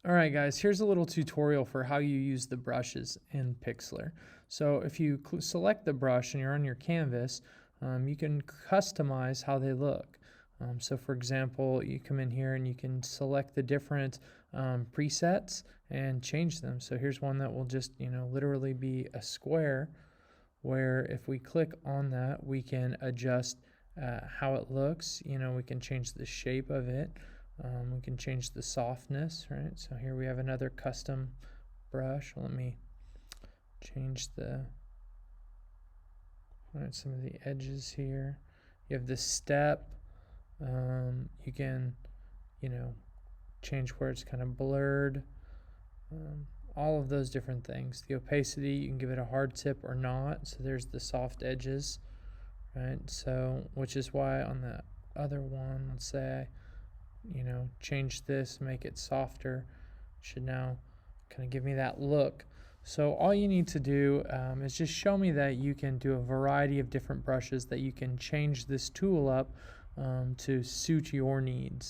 Alright guys, here's a little tutorial for how you use the brushes in Pixlr. So if you select the brush and you're on your canvas, you can customize how they look. So for example, you come in here and you can select the different presets and change them. So here's one that will just, literally be a square, where if we click on that, we can adjust how it looks. We can change the shape of it. We can change the softness, right? So here we have another custom brush. Let me change some of the edges here. You have the step. You can, change where it's kind of blurred. All of those different things. The opacity, you can give it a hard tip or not. So there's the soft edges, right? So, which is why on the other one, let's say, change this, make it softer, should now kind of give me that look. So all you need to do is just show me that you can do a variety of different brushes, that you can change this tool up to suit your needs.